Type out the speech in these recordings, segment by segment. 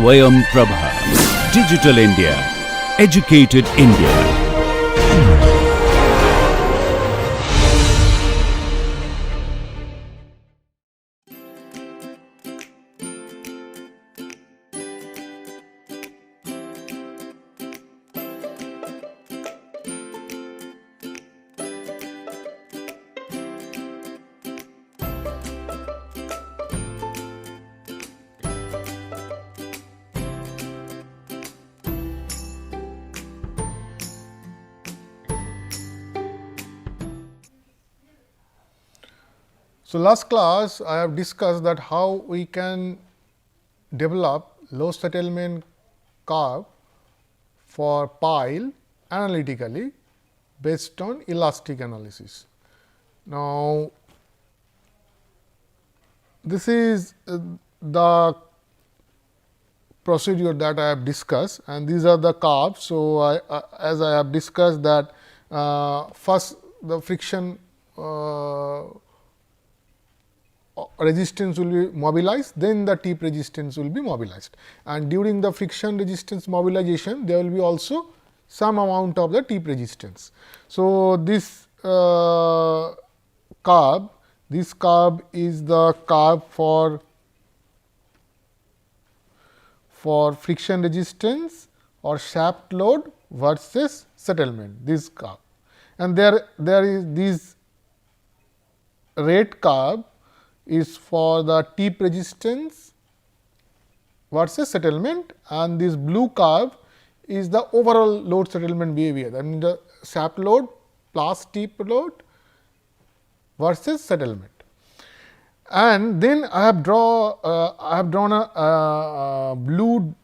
Swayam Prabha. Digital India. Educated India. So, last class I have discussed that how we can develop load settlement curve for pile analytically based on elastic analysis. Now, this is the procedure that I have discussed, and these are the curves. So, as I have discussed that first the friction resistance will be mobilized, then the tip resistance will be mobilized, and during the friction resistance mobilization there will be also some amount of the tip resistance. So, this curve is the curve for friction resistance or shaft load versus settlement, this curve, and there is this red curve is for the tip resistance versus settlement, and this blue curve is the overall load settlement behavior, that means the shaft load plus tip load versus settlement. And then I have drawn a blue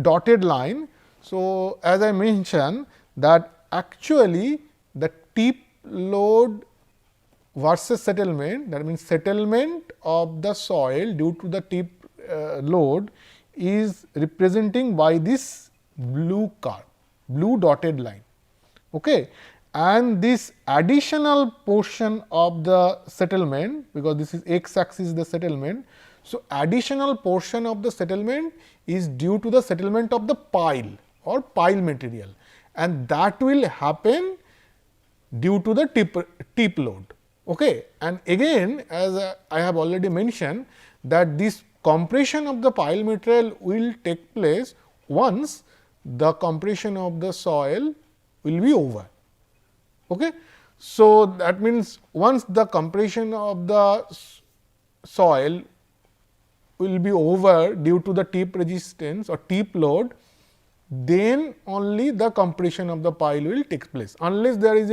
dotted line. So, as I mentioned that actually the tip load versus settlement, that means settlement of the soil due to the tip load is representing by this blue curve, blue dotted line. Okay. And this additional portion of the settlement, because this is x axis the settlement. So, additional portion of the settlement is due to the settlement of the pile or pile material, and that will happen due to the tip load. Okay. And again, as I have already mentioned that this compression of the pile material will take place once the compression of the soil will be over. Okay. So, that means once the compression of the soil will be over due to the tip resistance or tip load, then only the compression of the pile will take place, unless there is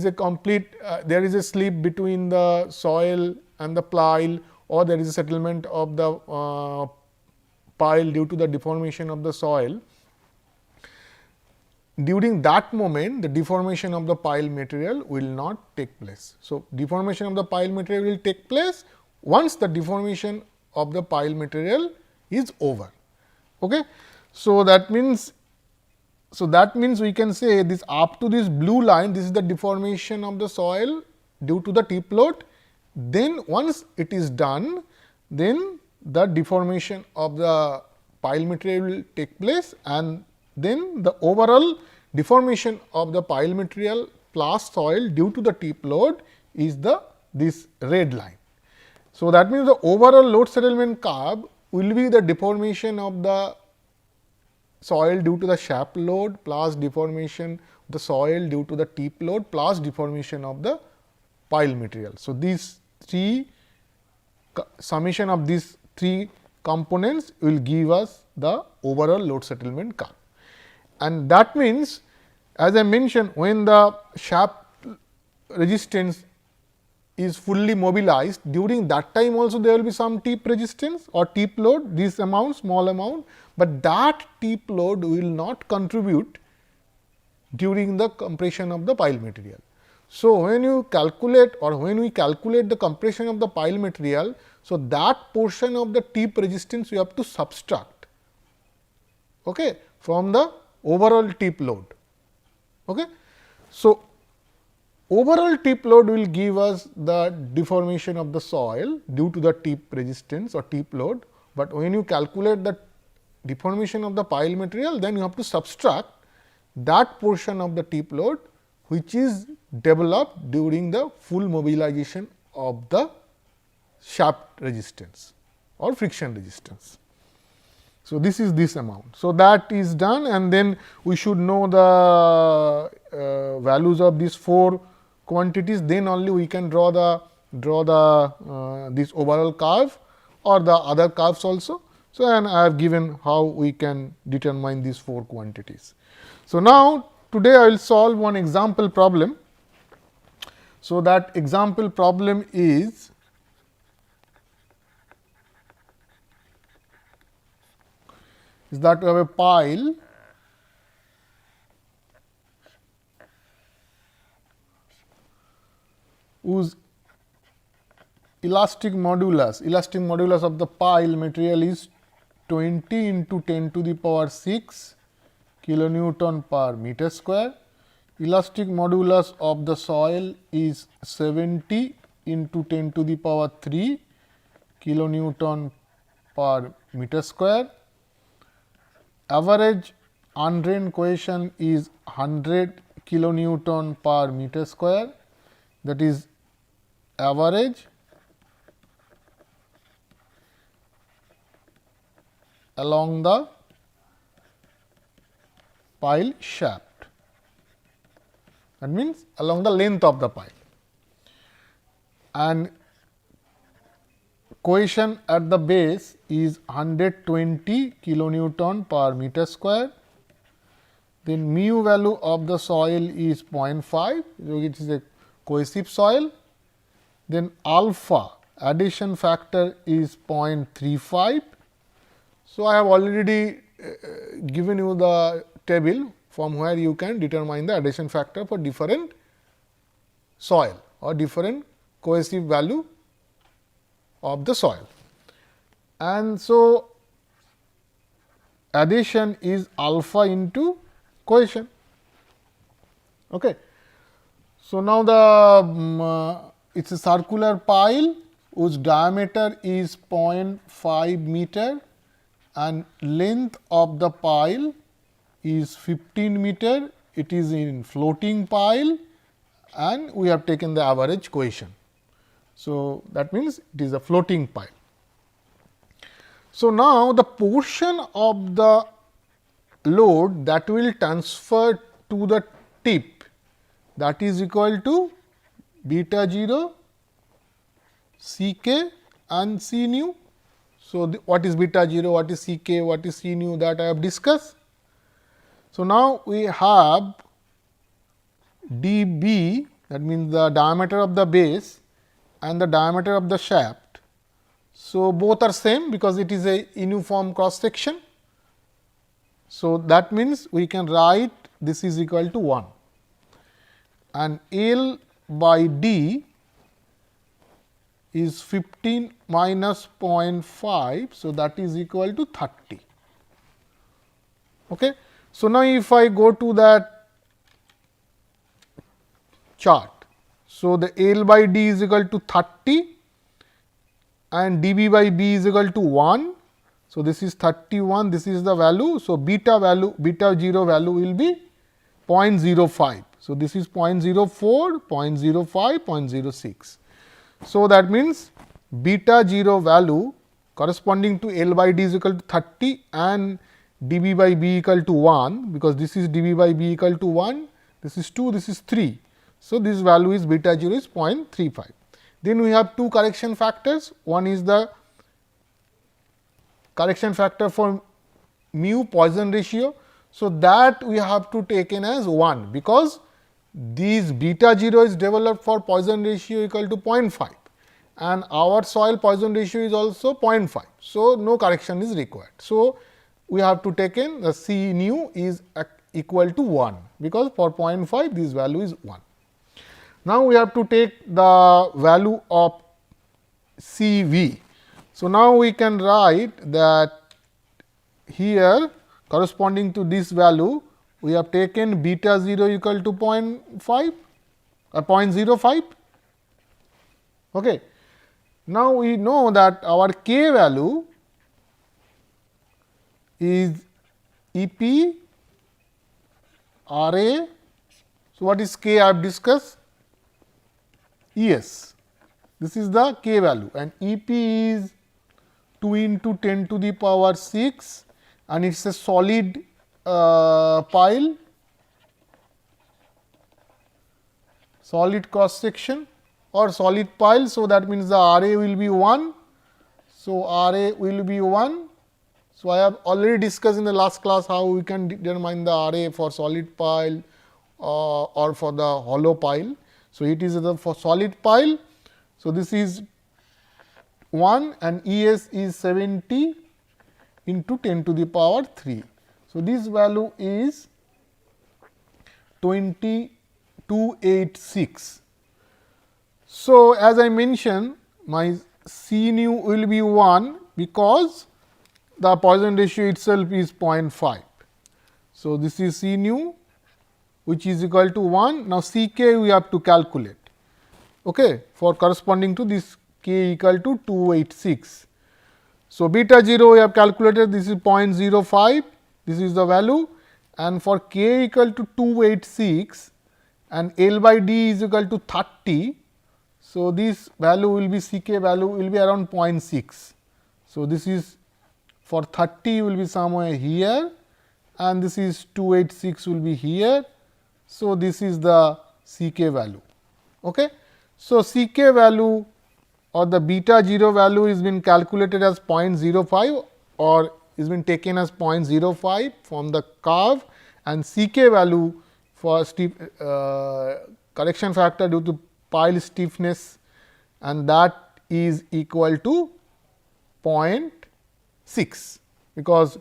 a complete there is a slip between the soil and the pile, or there is a settlement of the pile due to the deformation of the soil. During that moment the deformation of the pile material will not take place. So, deformation of the pile material will take place once the deformation of the pile material is over. Okay. So, that means we can say this up to this blue line, this is the deformation of the soil due to the tip load. Then once it is done, then the deformation of the pile material will take place, and then the overall deformation of the pile material plus soil due to the tip load is this red line. So, that means the overall load settlement curve will be the deformation of the soil due to the shaft load plus deformation of the soil due to the tip load plus deformation of the pile material. So, these three summation of these three components will give us the overall load settlement curve. And that means, as I mentioned, when the shaft resistance is fully mobilized, during that time also there will be some tip resistance or tip load, this amount, small amount, but that tip load will not contribute during the compression of the pile material. So, when you calculate or when we calculate the compression of the pile material, so that portion of the tip resistance we have to subtract from the overall tip load. Okay. So, overall tip load will give us the deformation of the soil due to the tip resistance or tip load, but when you calculate the deformation of the pile material, then you have to subtract that portion of the tip load which is developed during the full mobilization of the shaft resistance or friction resistance. So, this is this amount. So, that is done, and then we should know the values of these 4 quantities, then only we can draw the this overall curve or the other curves also. So, and I have given how we can determine these 4 quantities. So, now today I will solve one example problem. So, that example problem is that we have a pile whose elastic modulus of the pile material is 20 into 10 to the power 6 kilonewton per meter square. Elastic modulus of the soil is 70 into 10 to the power 3 kilonewton per meter square. Average undrained cohesion is 100 kilonewton per meter square, that is average along the pile shaft, that means along the length of the pile, and cohesion at the base is 120 kilonewton per meter square. Then mu value of the soil is 0.5, which is a cohesive soil. Then alpha adhesion factor is 0.35. So, I have already given you the table from where you can determine the adhesion factor for different soil or different cohesive value of the soil. And so, adhesion is alpha into cohesion. Okay. So, now the it is a circular pile whose diameter is 0.5 meter and length of the pile is 15 meter. It is in floating pile and we have taken the average cohesion. So, that means it is a floating pile. So, now the portion of the load that will transfer to the tip, that is equal to beta 0 C k and C nu. So, what is beta 0, what is C k, what is C nu, that I have discussed. So, now we have d b, that means the diameter of the base and the diameter of the shaft. So, both are same because it is a uniform cross section. So, that means we can write this is equal to 1 and L by D is 15 minus 0.5. So, that is equal to 30. Okay. So, now if I go to that chart. So, the L by D is equal to 30 and dB by B is equal to 1. So, this is 31, this is the value. So, beta 0 value will be 0.05. So, this is 0.04, 0.05, 0.06. So, that means beta 0 value corresponding to L by D is equal to 30 and dB by B equal to 1, because this is dB by B equal to 1, this is 2, this is 3. So, this value is beta 0 is 0.35. Then we have two correction factors. One is the correction factor for mu, Poisson ratio. So, that we have to taken as 1, because these beta 0 is developed for Poisson ratio equal to 0.5 and our soil Poisson ratio is also 0.5. So, no correction is required. So, we have to taken the C nu is equal to 1, because for 0.5 this value is 1. Now, we have to take the value of C v. So, now we can write that here corresponding to this value we have taken beta 0 equal to 0.5 0.05. Okay. Now, we know that our k value is EP RA. So, what is K I have discussed? ES. This is the K value, and EP is 2 into 10 to the power 6, and it is a solid pile, solid cross section or solid pile. So, that means the RA will be 1. So, RA will be 1. So, I have already discussed in the last class how we can determine the RA for solid pile or for the hollow pile. So, it is for solid pile. So, this is 1 and ES is 70 into 10 to the power 3. So, this value is 2286. So, as I mentioned, my C nu will be 1 because the Poisson ratio itself is 0.5. So, this is C nu which is equal to 1. Now, C k we have to calculate, okay, for corresponding to this k equal to 286. So, beta 0 we have calculated, this is 0.05, this is the value, and for k equal to 286 and L by D is equal to 30. So, this value will be C k value will be around 0.6. So, this is for 30 will be somewhere here, and this is 286 will be here. So, this is the C k value. Okay. So, C k value or the beta 0 value is been calculated as 0.05 or is been taken as 0.05 from the curve, and C k value for correction factor due to pile stiffness, and that is equal to 0.6 because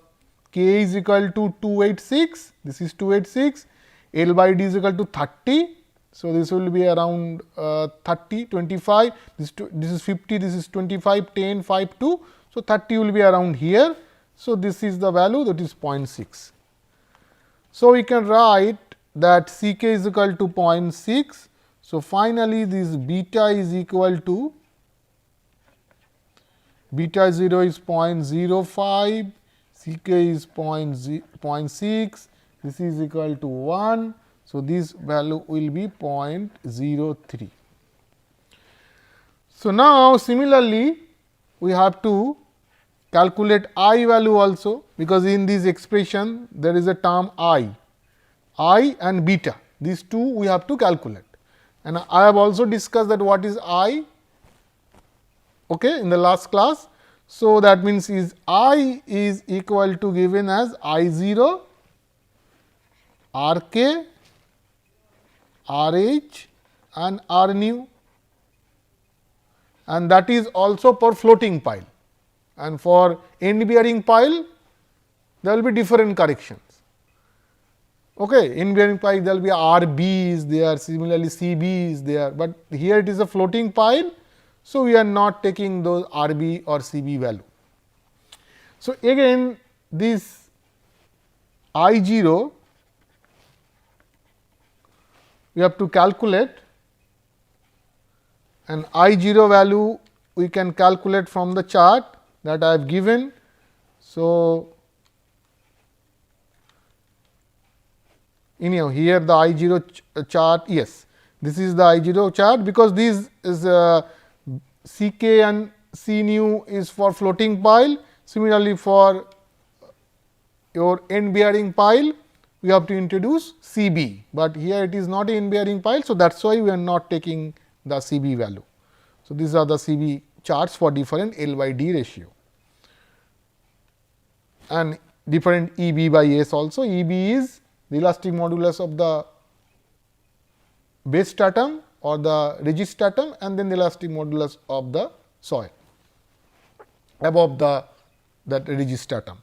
k is equal to 286, this is 286, L by D is equal to 30. So, this will be around 30, 25, this is 50, this is 25, 10, 5, 2. So, 30 will be around here. So, this is the value, that is 0.6. So, we can write that C k is equal to 0.6. So, finally, this beta is equal to beta 0 is 0.05, C k is 0.6, this is equal to 1. So, this value will be 0.03. So, now similarly, we have to calculate I value also, because in this expression there is a term I and beta, these two we have to calculate, and I have also discussed that what is I, okay, in the last class. So, that means is I is equal to given as I 0, R k, R h and R nu, and that is also for floating pile, and for end bearing pile there will be different corrections. Okay, end bearing pile there will be R b is there, similarly C b is there, but here it is a floating pile. So, we are not taking those R b or C b value. So, again this I 0 we have to calculate, and I 0 value we can calculate from the chart that I have given. So, anyhow here the I 0 chart, yes, this is the I 0 chart, because this is C k and C nu is for floating pile. Similarly, for your end bearing pile we have to introduce C b, but here it is not an end bearing pile. So, that is why we are not taking the C b value. So, these are the C b charts for different L by D ratio and different E b by S also. E b is the elastic modulus of the base stratum or the rigid stratum, and then the elastic modulus of the soil above that rigid stratum.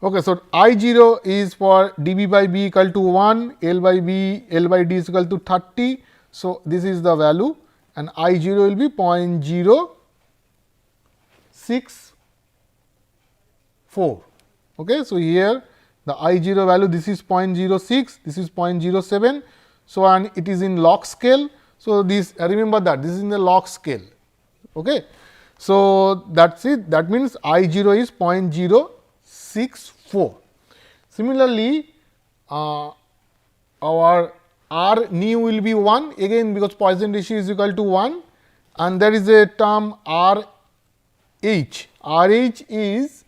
Okay, so, I 0 is for dB by B equal to 1, L by D is equal to 30. So, this is the value, and I 0 will be 0.064. Okay. So, here the I 0 value, this is 0.06, this is 0.07. So, and it is in log scale. So, this remember that this is in the log scale. Okay. So, that is it, that means I 0 is 0.064. Similarly, our R nu will be 1 again, because Poisson ratio is equal to 1, and there is a term R h. R h is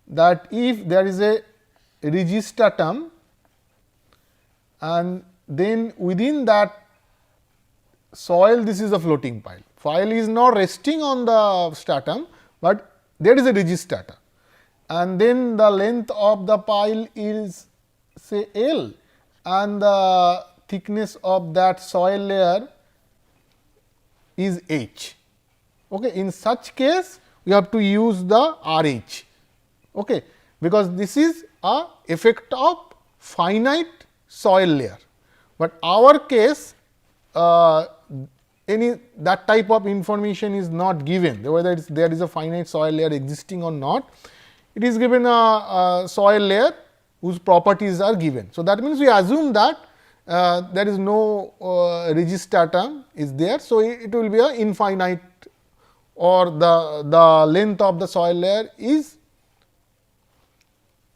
that if there is a registratum and then within that soil, this is a floating pile. Pile is not resting on the stratum, but there is a registrata, and then the length of the pile is say L, and the thickness of that soil layer is H. Okay. In such case, we have to use the RH, okay, because this is a effect of finite soil layer, but our case any that type of information is not given, whether there is a finite soil layer existing or not. It is given a soil layer whose properties are given. So, that means we assume that there is no registratum is there. So, it will be a infinite, or the length of the soil layer is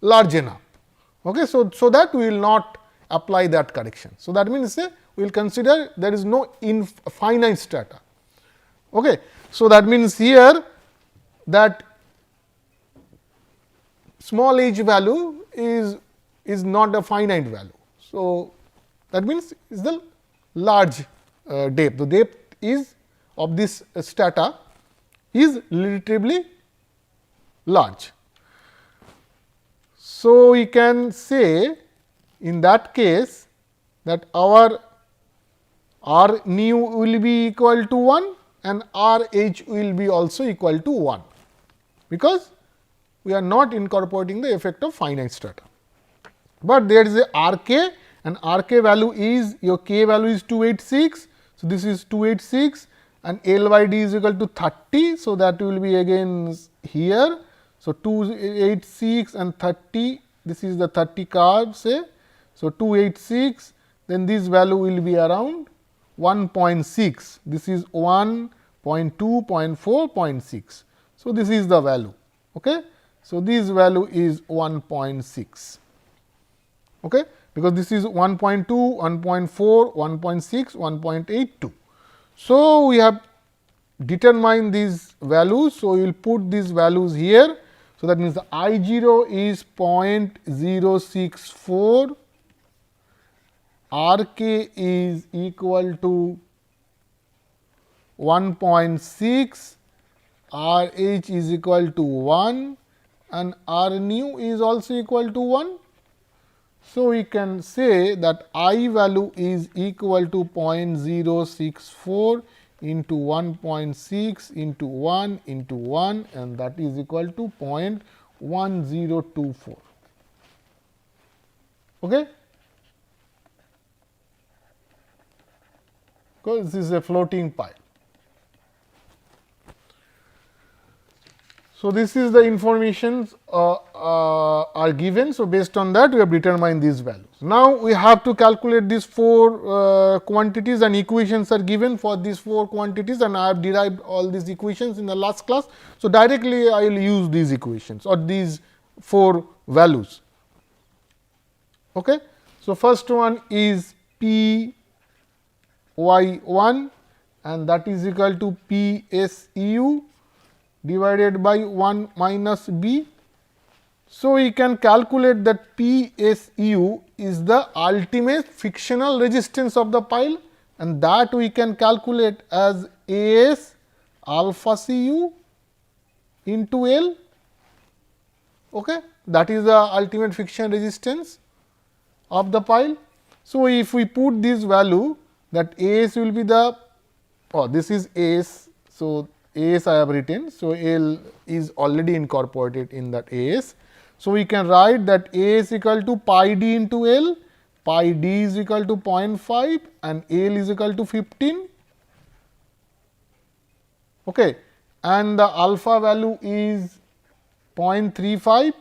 large enough. Okay. So, that we will not apply that correction. So, that means we will consider there is no finite strata. Okay. So, that means here that small h value is not a finite value. So, that means is the large depth. The depth is of this strata is relatively large. So, we can say in that case that our R nu will be equal to 1 and R h will be also equal to 1, because we are not incorporating the effect of finite strata. But there is a R k, and R k value is your k value is 286. So, this is 286 and L by D is equal to 30. So, that will be again here. So, 286 and 30, this is the 30 curve say. So, 286, then this value will be around 1.6, this is 1.2, 0.4, 0.6. So, this is the value. Okay. So, this value is 1.6, okay, because this is 1.2, 1.4, 1.6, 1.82. So, we have determined these values. So, we will put these values here. So, that means the I 0 is 0.064, R k is equal to 1.6, R h is equal to 1 and R nu is also equal to 1. So, we can say that I value is equal to 0.064 into 1.6 into 1 into 1, and that is equal to 0.1024. Okay? Because this is a floating pile. So, this is the information are given. So, based on that we have determined these values. Now, we have to calculate these 4 quantities, and equations are given for these 4 quantities, and I have derived all these equations in the last class. So, directly I will use these equations or these 4 values. Okay. So, first one is P y 1 and that is equal to P s u divided by 1 minus B. So, we can calculate that P s u is the ultimate frictional resistance of the pile, and that we can calculate as A s alpha C u into L. Okay. That is the ultimate friction resistance of the pile. So, if we put this value, that A s will be the, this is A s. So, A s I have written. So, L is already incorporated in that A s. So, we can write that A is equal to pi d into L, pi d is equal to 0.5 and L is equal to 15. Okay. And the alpha value is 0.35,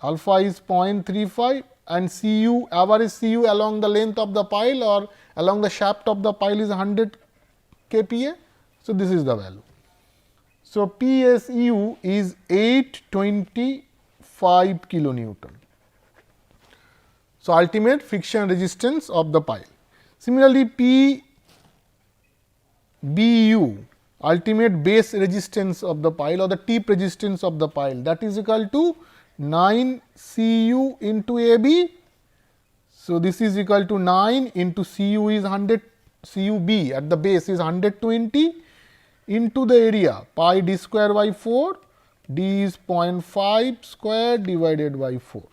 alpha is 0.35 and C u, average C u along the length of the pile or along the shaft of the pile is 100 kPa. So, this is the value. So, PSU is 825 kilonewton. So, ultimate friction resistance of the pile. Similarly, PBU, ultimate base resistance of the pile or the tip resistance of the pile, that is equal to 9 Cu into AB. So, this is equal to 9 into Cu is 100, Cub at the base is 120 into the area pi d square by 4, d is 0.5 square divided by 4.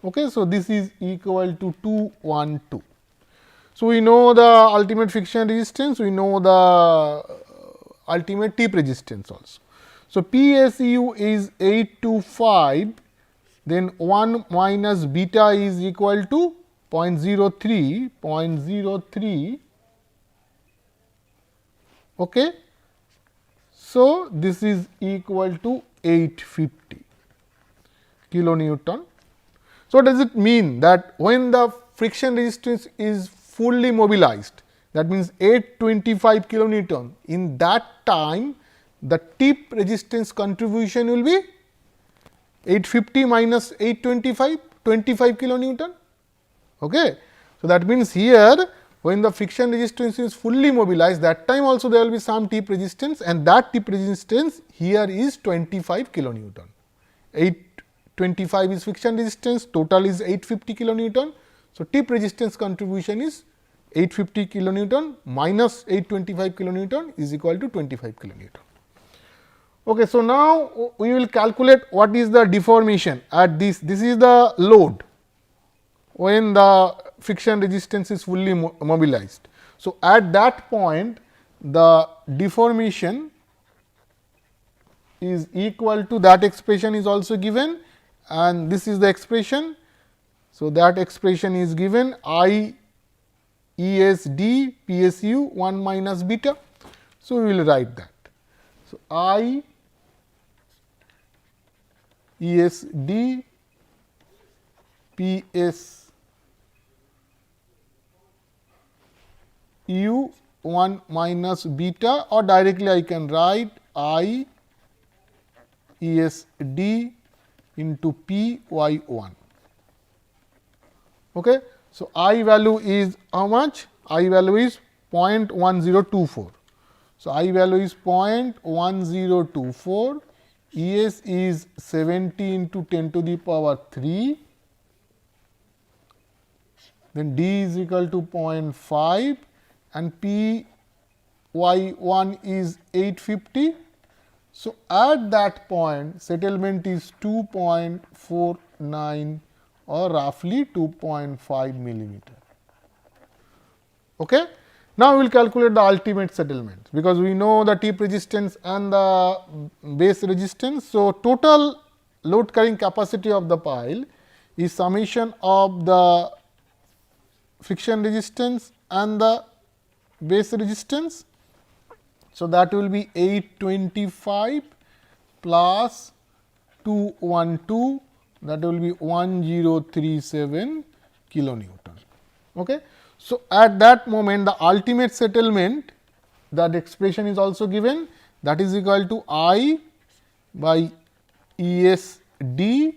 Okay, so, this is equal to 212. So, we know the ultimate friction resistance, we know the ultimate tip resistance also. So, PSU is 825, then 1 minus beta is equal to 0.03. Okay. So, this is equal to 850 kilonewton. So, what does it mean that when the friction resistance is fully mobilized, that means 825 kilonewton, in that time the tip resistance contribution will be 850 minus 825, 25 kilonewton. Okay. So, that means here when the friction resistance is fully mobilized, that time also there will be some tip resistance, and that tip resistance here is 25 kilonewton. 825 is friction resistance, total is 850 kilonewton. So, tip resistance contribution is 850 kilonewton minus 825 kilonewton is equal to 25 kilonewton. Okay, so, now we will calculate what is the deformation at this is the load when the friction resistance is fully mobilized. So, at that point the deformation is equal to, that expression is also given, and this is the expression. So, that expression is given I ESD PSU 1 minus beta. So, we will write that. So, I ESD PSU 1 minus beta, or directly I can write I ESD into P y 1. Okay. So, I value is how much? I value is 0.1024. So, I value is 0.1024, ES is 70 into 10 to the power 3, then D is equal to 0.5 and P y 1 is 850. So, at that point settlement is 2.49 or roughly 2.5 millimeter. Okay. Now, we will calculate the ultimate settlement, because we know the tip resistance and the base resistance. So, total load carrying capacity of the pile is summation of the friction resistance and the base resistance. So, that will be 825 plus 212, that will be 1037 kilonewton. Okay. So, at that moment the ultimate settlement, that expression is also given, that is equal to I by ESD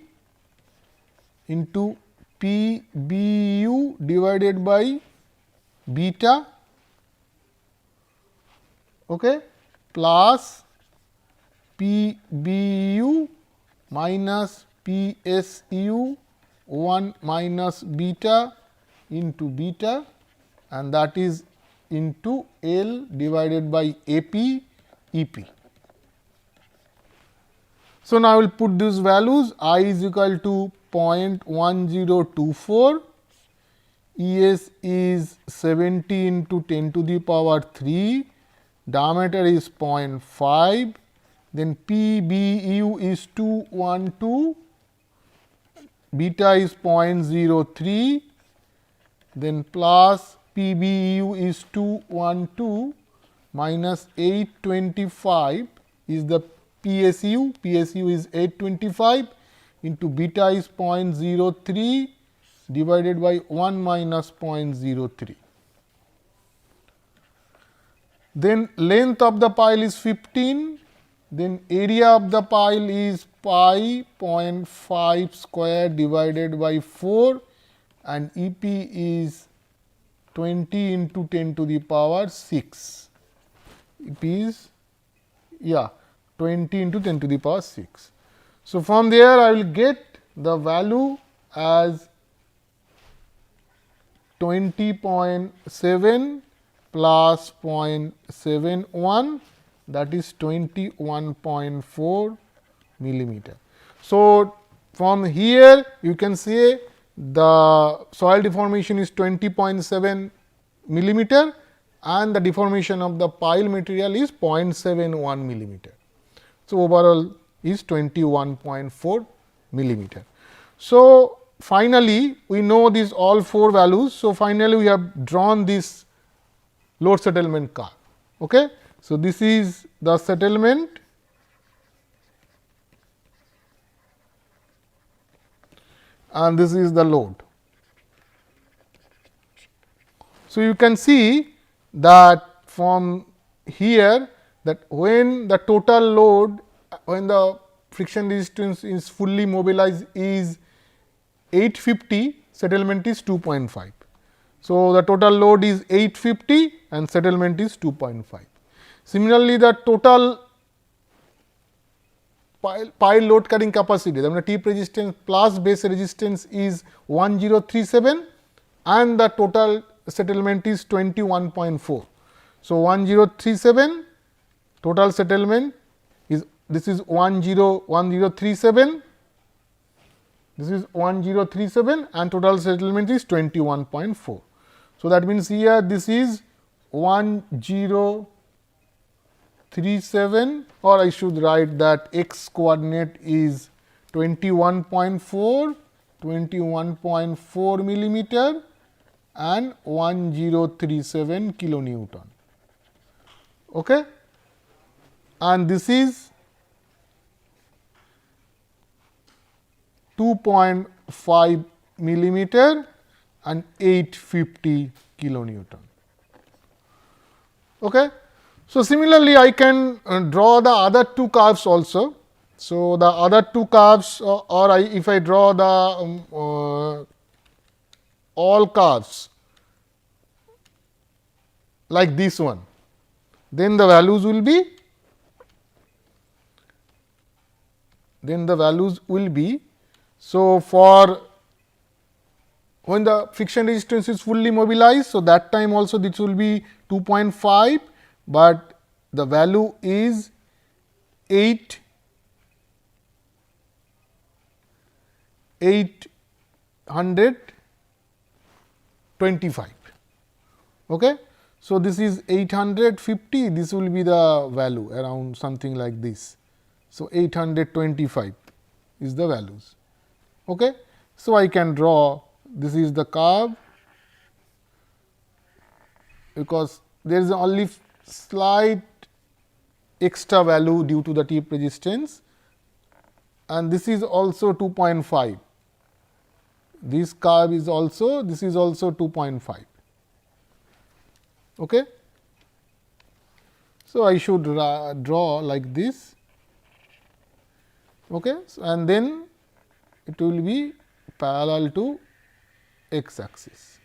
into PBU divided by beta, okay, plus PBU minus PSU 1 minus beta into beta, and that is into L divided by AP EP. So, now I will put these values. I is equal to 0.1024, ES is 70 into 10 to the power 3, diameter is 0.5, then PBU is 212, beta is 0.03, then plus PBU is 212 minus 825 is the PSU, PSU is 825 into beta is 0.03 divided by 1 minus 0.03. then length of the pile is 15, then area of the pile is pi 0.5 square divided by 4 and EP is 20 into 10 to the power 6. EP is 20 into 10 to the power 6. So, from there I will get the value as 20.7 plus 0.71, that is 21.4 millimeter. So, from here you can say the soil deformation is 20.7 millimeter and the deformation of the pile material is 0.71 millimeter. So, overall is 21.4 millimeter. So, finally, we know these all 4 values. So, finally, we have drawn this load settlement curve. Okay. So, this is the settlement and this is the load. So, you can see that from here that when the total load, when the friction resistance is fully mobilized is 850, settlement is 2.5. So, the total load is 850 and settlement is 2.5. Similarly, the total pile load carrying capacity, the tip resistance plus base resistance is 1037 and the total settlement is 21.4. So, 1037 total settlement is, this is 1037, this is 1037 and total settlement is 21.4. So, that means here this is 1037, or I should write that x coordinate is 21.4, 21.4 millimeter and 1037 kilonewton. Okay. And this is 2.5 millimeter and 850 kilonewton. Okay. So, similarly, I can draw the other 2 curves also. So, the other 2 curves if I draw the all curves like this one, then the values will be, so for when the friction resistance is fully mobilized. So, that time also this will be 2.5, but the value is 825. Okay. So, this is 850, this will be the value around something like this. So, 825 is the values. Okay. So, I can draw, this is the curve, because there is only slight extra value due to the tip resistance, and this is also 2.5. This curve is also, this is also 2.5. Okay. So, I should draw like this. Okay. So, and then it will be parallel to x axis.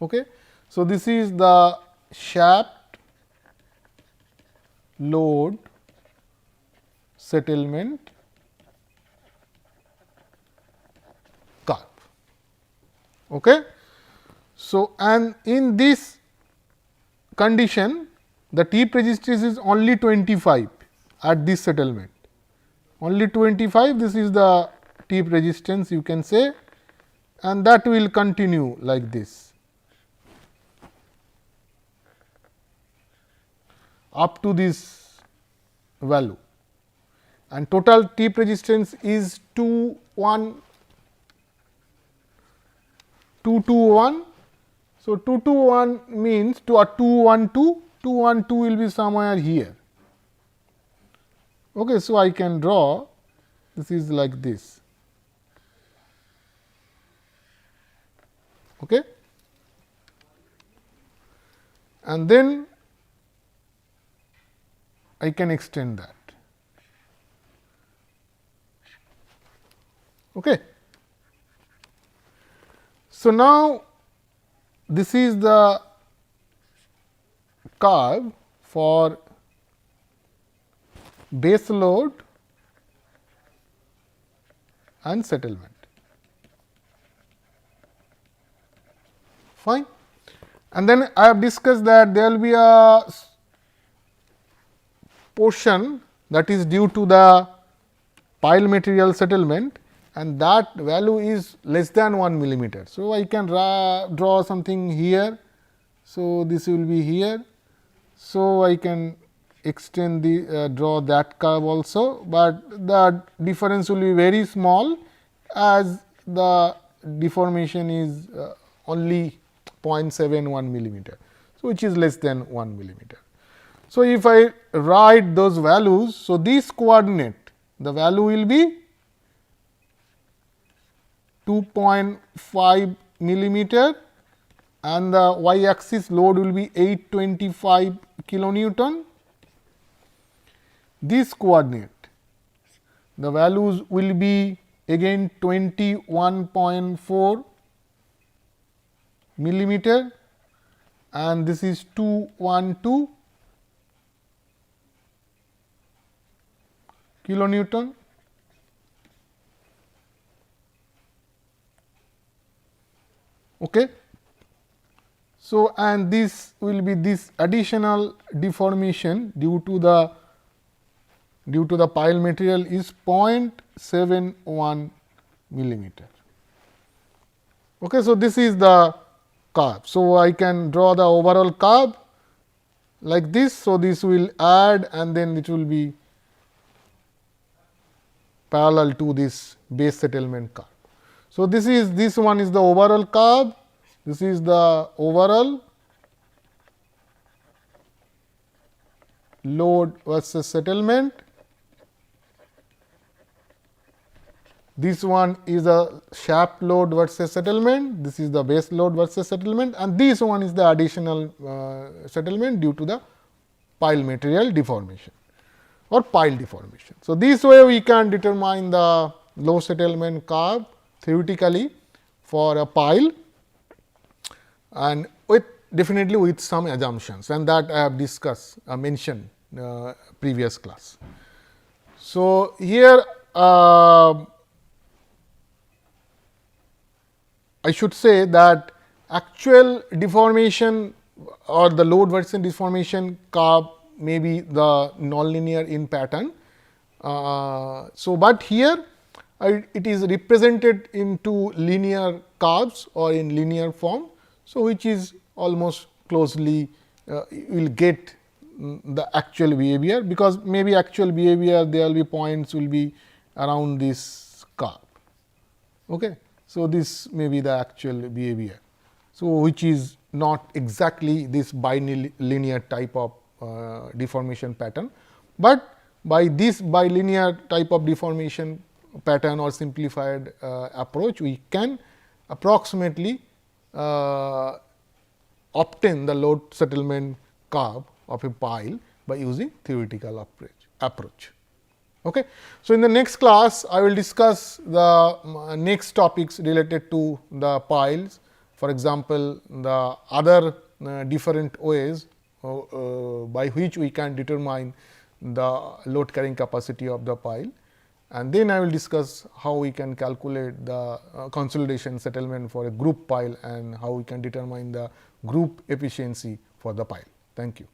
Okay. So, this is the shaft load settlement curve. Okay. So, and in this condition the tip resistance is only 25 at this settlement, only 25, this is the tip resistance you can say, and that will continue like this up to this value, and total tip resistance is 221. So, 221 means 212 will be somewhere here. Okay. So, I can draw, this is like this. Okay. and then I can extend that. Okay. So, now this is the curve for base load and settlement. Fine. And then I have discussed that there will be a portion that is due to the pile material settlement, and that value is less than 1 millimeter. So, I can draw something here. So, this will be here. So, I can extend the draw that curve also, but the difference will be very small as the deformation is only 0.71 millimeter. So, which is less than 1 millimeter. So, if I write those values, so this coordinate, the value will be 2.5 millimeter and the y axis load will be 825 kilonewton. This coordinate, the values will be again 21.4 millimeter and this is 212 kilonewton. Okay. So, and this will be this additional deformation due to the pile material is 0.71 millimeter. Okay. So, this is the curve. So, I can draw the overall curve like this. So, this will add and then it will be parallel to this base settlement curve. So, this one is the overall curve, this is the overall load versus settlement. This one is a shaft load versus settlement, this is the base load versus settlement, and this one is the additional settlement due to the pile material deformation or pile deformation. So, this way we can determine the load settlement curve theoretically for a pile and with definitely with some assumptions, and that I have discussed mentioned previous class. So, here I should say that actual deformation or the load versus deformation curve may be the nonlinear in pattern. So, but here it is represented into linear curves or in linear form. So, which is almost closely will get the actual behavior, because maybe actual behavior there will be points will be around this curve. Okay. So, this may be the actual behavior. So, which is not exactly this bilinear type of deformation pattern, but by this bilinear type of deformation pattern or simplified approach, we can approximately obtain the load settlement curve of a pile by using theoretical approach. Okay. So, in the next class I will discuss the next topics related to the piles, for example, the other different ways by which we can determine the load carrying capacity of the pile, and then I will discuss how we can calculate the consolidation settlement for a group pile and how we can determine the group efficiency for the pile. Thank you.